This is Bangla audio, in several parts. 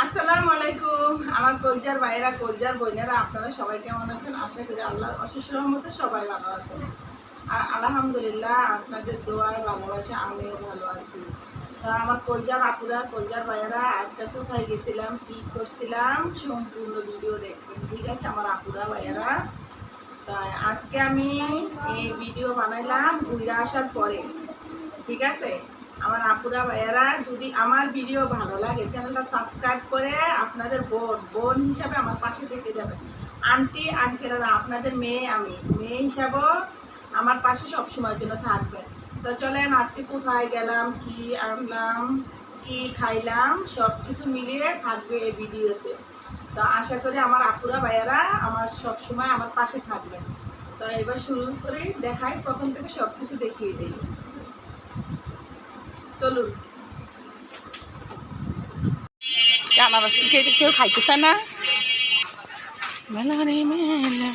আসসালামু আলাইকুম আমার কলজার ভাইয়েরা কলজার বোনেরা আপনারা সবাই কেমন আছেন? আশা করি আল্লাহর অশেষ রহমতে সবাই ভালো আছেন। আর আলহামদুলিল্লাহ আপনাদের দোয়ায় ভালোবাসা আমিও ভালো আছি। তো আমার কলজার আপুরা কলজার ভাইয়েরা আজকে কোথায় গেছিলাম কী করছিলাম সম্পূর্ণ ভিডিও দেখবেন, ঠিক আছে আমার আপুরা ভাইয়েরা? তাই আজকে আমি এই ভিডিও বানাইলাম ঘুরে আসার পরে, ঠিক আছে? আমার আপুরা ভাইয়ারা যদি আমার ভিডিও ভালো লাগে চ্যানেলটা সাবস্ক্রাইব করে আপনাদের বোন হিসাবে আমার পাশে থেকে যাবেন। আন্টি আঙ্কেলরা আপনাদের মেয়ে, আমি মেয়ে হিসাবেও আমার পাশে সবসময়ের জন্য থাকবেন। তো চলেন আজকে কোথায় গেলাম, কি আনলাম, কি খাইলাম, সব কিছু মিলিয়ে থাকবে এই ভিডিওতে। তো আশা করি আমার আপুরা ভাইয়ারা আমার সবসময় আমার পাশে থাকবেন। তো এবার শুরু করে দেখাই, প্রথম থেকে সব কিছু দেখিয়ে দিই। চলুন। আনারস কি কেউ খাইতেছে না? মেলা রে মেলা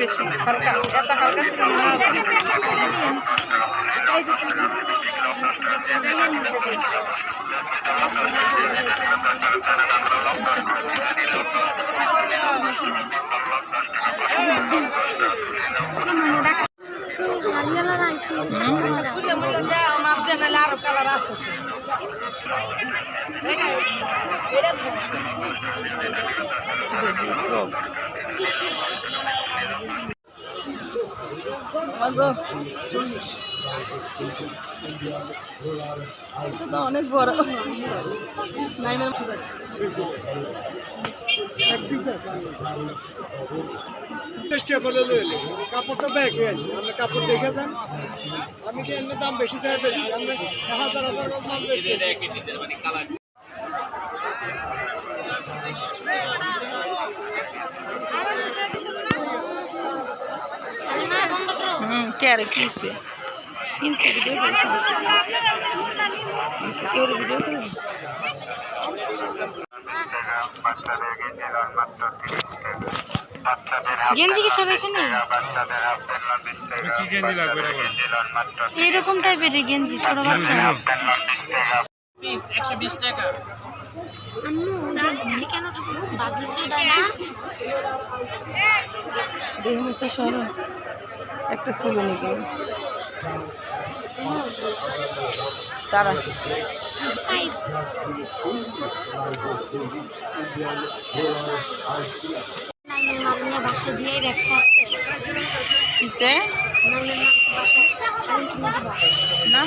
বেশি হালকা, এত হালকা ছিল না। অনেক বড় চেষ্টা করে কাপড়টা ব্যাগ হয়ে আছে, আমরা কাপড় দেখে যান। আমি কি এমনি দাম বেশি চাই, বেশি আমরা 1000 মাল বেচতেছি। কে আর কিনছে কিনছে ভিডিও করেছে কেউ ভিডিও করে গেঞ্জি কি সব এখানে এরকম টাইপের গেঞ্জি ছোট বাচ্চা 120 টাকা। একটা ছিল নাকি তারা বাসা দিয়ে ব্যাখ্যা কিসে না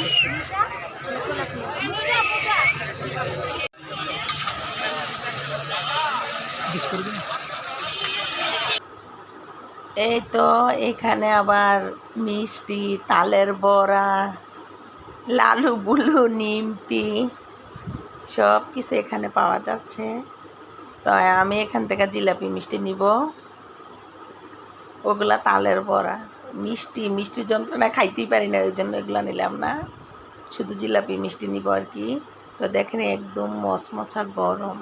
এই তো এখানে আবার মিষ্টি, তালের বড়া, লালু বুলু, নিমতি সব কিছু এখানে পাওয়া যাচ্ছে। তো আমি এখান থেকে জিলাপি মিষ্টি নিব, ওগুলা তালের বড়া। মিষ্টি যন্ত্রণা খাইতেই পারি না, ওই জন্য এগুলো নিলাম না, শুধু জিলাপি মিষ্টি নিব আর কি। তো দেখেন একদম মচমচা গরম,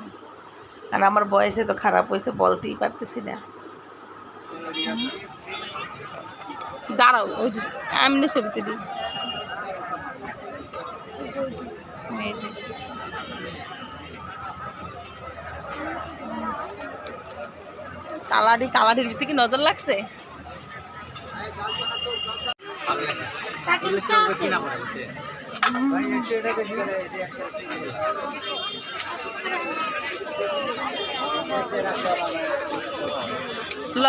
আর আমার বয়সে তো খারাপ হয়েছে বলতেই পারতেছি না। দাঁড়াও ওই যে এমনি ছবিতে দিই। কালারির ভিতরে কি নজর লাগছে? ল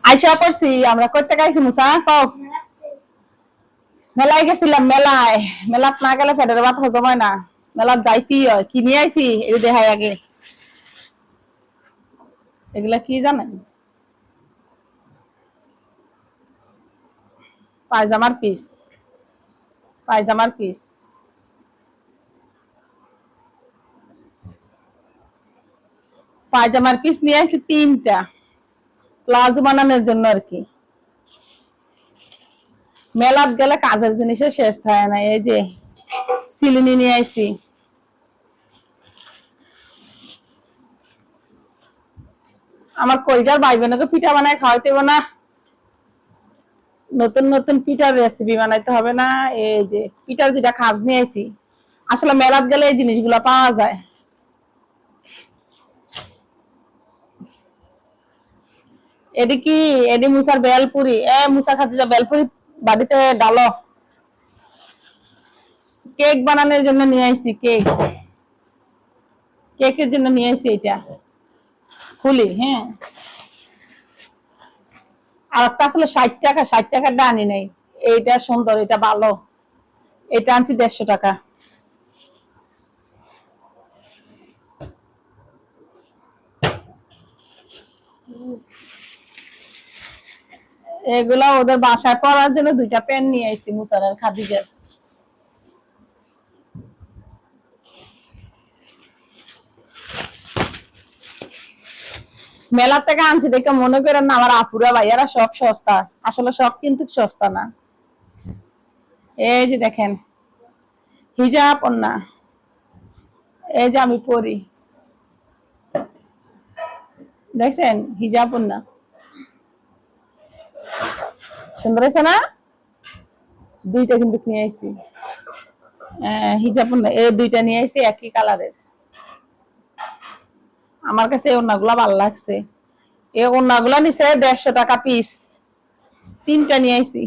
আইসা পড়ছি আমরা কত টাকা আইছি মুসা কও মেলায় গেছিলাম মেলাত না গেলে ফেডারে ভাত হজম হয় না মেলাত যাইতেই হয় কি নিয়ে আইছি এটা দেখাই আগে এগুলা কি জানেন পায়জামার পিস পায়জামার পিস নিয়ে আসছি 3টা প্লাজো বানানোর জন্য আর কি মেলাত গেলে কাজের জিনিসের শেষ থাকে না এই যে সিলিনি নিয়ে আসছি আমার কলজার ভাই বোনকে পিঠা বানায় খাওয়াইতে হবে না নতুন নতুন পিঠার রেসিপি বানাইতে হবে না এই যে পিঠার যেটা খাজ নিয়ে আসছি আসলে মেলাত গেলে এই জিনিসগুলো পাওয়া যায় এডি মুসার বেলপুরি মুসা খাদিজা বেলপুরি বাড়িতে ডালো কেক বানানোর জন্য নিয়ে আসছি কেকের জন্য নিয়ে আসছি এটা খুলি হ্যাঁ আর একটা আসলে 60 টাকাটা আনি নাই এইটা সুন্দর এটা ভালো এটা আনছি 150 টাকা এগুলা ওদের বাসায় পরার জন্য 2টা প্যান্ট নিয়ে আসছি মুসার আর খাদিজার মেলা থেকে আনছি দেখে মনে করেন না আমার আপুরা ভাইয়ারা সব সস্তা আসলে সব কিন্তু সস্তা না এই যে দেখেন হিজাব ওন্না এই যে আমি পরি দেখছেন হিজাব ওন্না সুন্দর হয়েছে না 2টা কিন্তু নিয়ে আইছি হিজাব ওন্না এই 2টা নিয়ে আইছি একই কালারের আমার কাছে এই ওন্নাগুলা ভালো লাগছে এই ওন্নাগুলা নিছে 150 টাকা পিস 3টা নিয়ে আইছি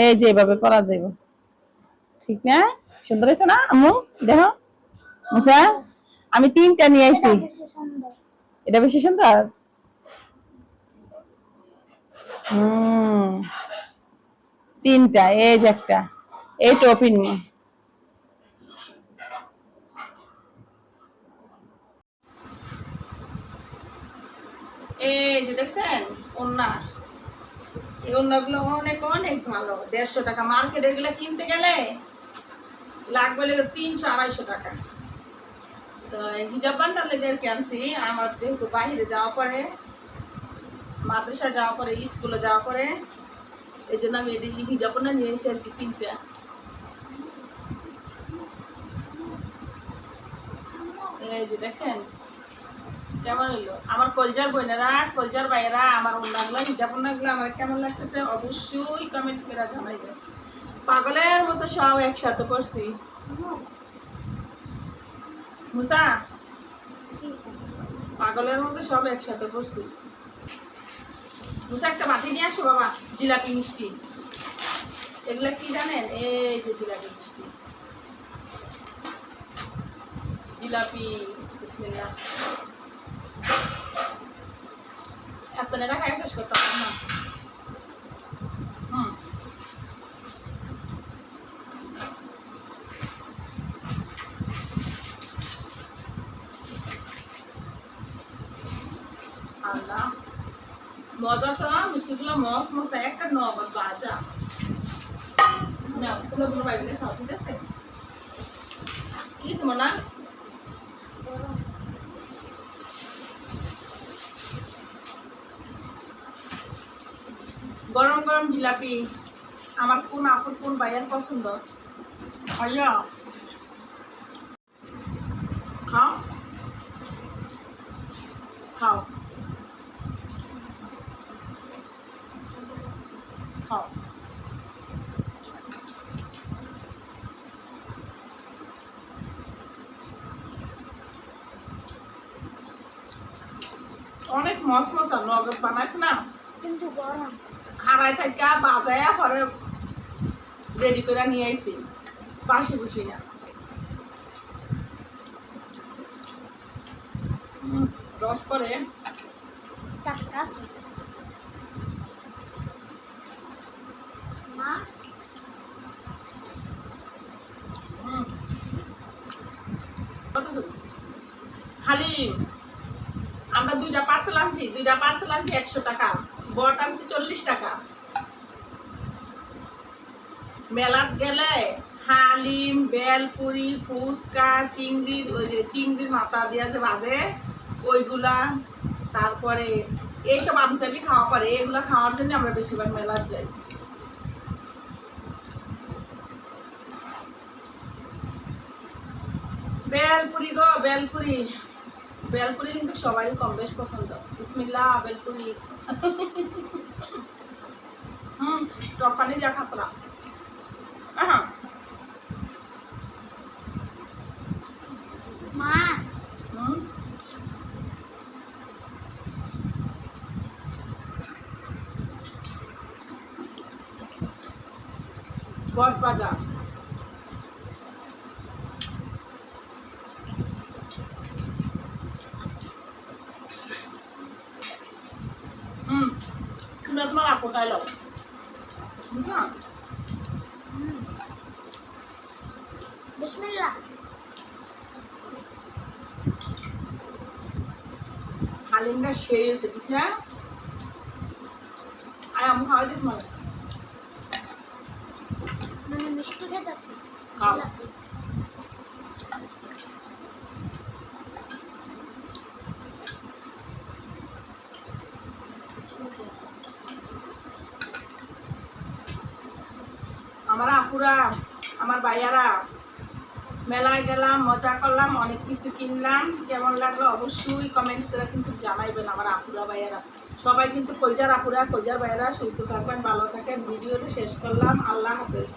এই যে এভাবে পরা যাইব ঠিক না সুন্দর হয়েছে না আম্মু দেখো মুসা আমি 3টা নিয়ে আইছি এটা বেশি সুন্দর তিনটা এই যে একটা এই টপি নিয়ে এই যে দেখছেন ওন্না এই ওন্নাগুলো অনেক অনেক ভালো 150 টাকা মার্কেটে এগুলো কিনতে গেলে লাগবে 300-250 টাকা তো হিজাব বান্ডার লেগে আনছি আমার যেহেতু বাইরে যাওয়া পরে মাদ্রাসা যাওয়া পরে স্কুলে যাওয়া পরে এই জন্য আমি এই হিজাব না নিয়ে এসে আর কি 3টা এই যে দেখছেন কেমন হলো আমার কলজার বোনেরা কলজার ভাইয়েরা আমার ওন্নাগুলো হিজাব ওন্নাগুলো আমার কেমন লাগতেছে অবশ্যই কমেন্ট করে জানাইবেন পাগলের মতো সব একসাথে করছি মুসা পাগলের মতো সব একসাথে করছি মুসা একটা বাটি নিয়ে আসো বাবা জিলাপি মিষ্টি এগুলা কি জানেন এই যে জিলাপি মিষ্টি জিলাপি বিসমিল্লাহ আপনারা খাই শেষ করতে পারেন না আল্লাহ মজা তো মিষ্টিগুলো মস মশা একটা নগদ বাজা গুলো বাইরে খাও ঠিক আছে কি মনা গরম গরম জিলাপি আমার কোন আপুর কোন ভাইয়ের পছন্দ ভাইয়া খাও খাও খাও অনেক মস মশা নগদ বানাইছে না কিন্তু গরম খাড়াই থাকা বাজায়া পরে রেডি করে নিয়ে আইছি বাসি বুসি না রস পরে টাটকা আছে মা খালি আমরা 2টা পার্সেল আনছি 100 টাকা, বট আনছি 40 টাকা। মেলাত গেলে হালিম, বেলপুরি, ফুচকা, চিংড়ির ওই যে চিংড়ির মাথা দিয়ে যে বাজে ওইগুলা, তারপরে এইসব আবিসাবি খাওয়া পারে, এগুলা খাওয়ার জন্য আমরা বেশিরভাগ মেলাত যাই। বেলপুরি গো বেলপুরি, বেলপুরি কিন্তু সবাই কম বেশ পছন্দ। বিসমিল্লাহ বেলপুরি। টক পানি দিয়া খাতরা। মা বট বাজার তুমি তোমার আপু খাইলাও বুঝছো? বিসমিল্লাহ হালিমটা সেই হয়েছে ঠিক না? আয় আমি খাওয়াই দিই তোমার। মানে মিষ্টি খেতেছি খাও। আমার আপুরা, আমার ভাইয়ারা, মেলায় গেলাম, মজা করলাম, অনেক কিছু কিনলাম। কেমন লাগলো অবশ্যই কমেন্ট করে কিন্তু জানাইবেন আমার আপুরা ভাইয়ারা। সবাই কিন্তু কলজার আপুরা, কলজার ভাইয়ারা সুস্থ থাকবেন, ভালো থাকেন। ভিডিওটা শেষ করলাম। আল্লাহ হাফেজ।